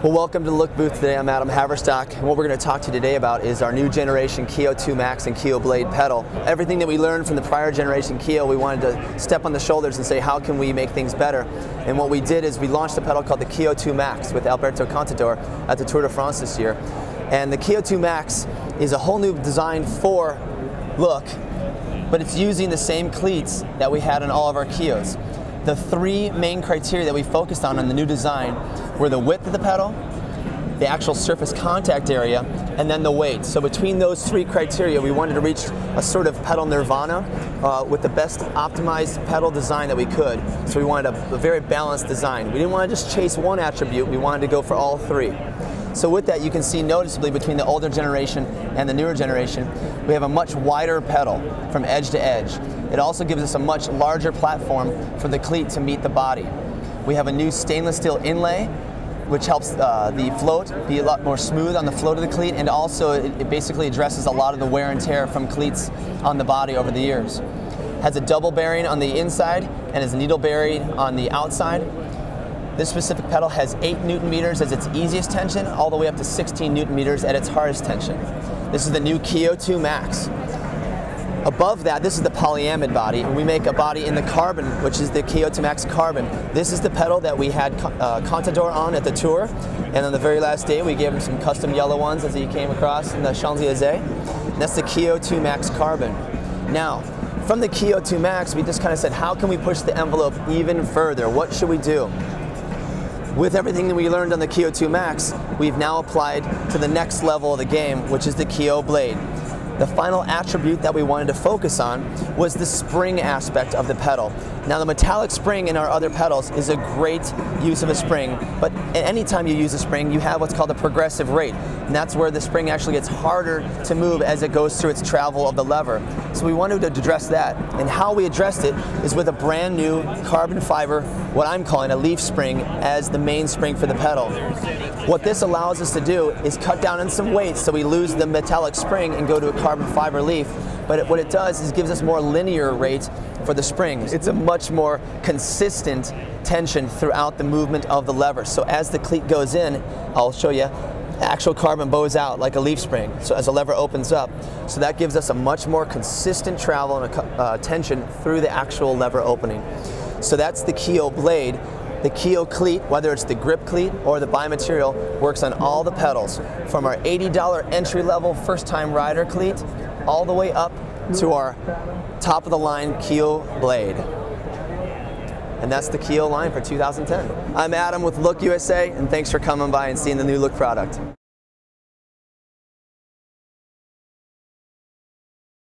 Well, welcome to the Look booth today. I'm Adam Haverstock, and what we're going to talk to you today about is our new generation Keo 2 Max and Keo Blade pedal. Everything that we learned from the prior generation Keo, we wanted to step on the shoulders and say, how can we make things better? And what we did is we launched a pedal called the Keo 2 Max with Alberto Contador at the Tour de France this year. And the Keo 2 Max is a whole new design for Look, but it's using the same cleats that we had on all of our Keos. The three main criteria that we focused on in the new design were the width of the pedal, the actual surface contact area, and then the weight. So between those three criteria, we wanted to reach a sort of pedal nirvana with the best optimized pedal design that we could. So we wanted a very balanced design. We didn't want to just chase one attribute, we wanted to go for all three. So with that, you can see noticeably between the older generation and the newer generation, we have a much wider pedal from edge to edge. It also gives us a much larger platform for the cleat to meet the body. We have a new stainless steel inlay, which helps the float be a lot more smooth on the float of the cleat, and also it basically addresses a lot of the wear and tear from cleats on the body over the years. Has a double bearing on the inside and is needle bearing on the outside. This specific pedal has 8 Newton meters as its easiest tension, all the way up to 16 Newton meters at its hardest tension. This is the new Keo 2 Max. Above that, this is the polyamide body, and we make a body in the carbon, which is the Keo 2 Max Carbon. This is the pedal that we had Contador on at the tour, and on the very last day we gave him some custom yellow ones as he came across in the Champs-Élysées. That's the Keo 2 Max Carbon. Now, from the Keo 2 Max, we just kind of said, how can we push the envelope even further? What should we do? With everything that we learned on the Keo 2 Max, we've now applied to the next level of the game, which is the Keo Blade. The final attribute that we wanted to focus on was the spring aspect of the pedal. Now, the metallic spring in our other pedals is a great use of a spring, but any time you use a spring, you have what's called a progressive rate, and that's where the spring actually gets harder to move as it goes through its travel of the lever. So we wanted to address that, and how we addressed it is with a brand new carbon fiber, what I'm calling a leaf spring, as the main spring for the pedal. What this allows us to do is cut down on some weight so we lose the metallic spring and go to a carbon fiber leaf, but what it does is gives us more linear rate for the springs. It's a much more consistent tension throughout the movement of the lever. So as the cleat goes in, I'll show you, actual carbon bows out like a leaf spring, so as the lever opens up. So that gives us a much more consistent travel and tension through the actual lever opening. So that's the Keo Blade. The Keo cleat, whether it's the grip cleat or the bi-material, works on all the pedals, from our $80 entry-level first-time rider cleat all the way up to our top-of-the-line Keo Blade. And that's the Keo line for 2010. I'm Adam with Look USA, and thanks for coming by and seeing the new Look product.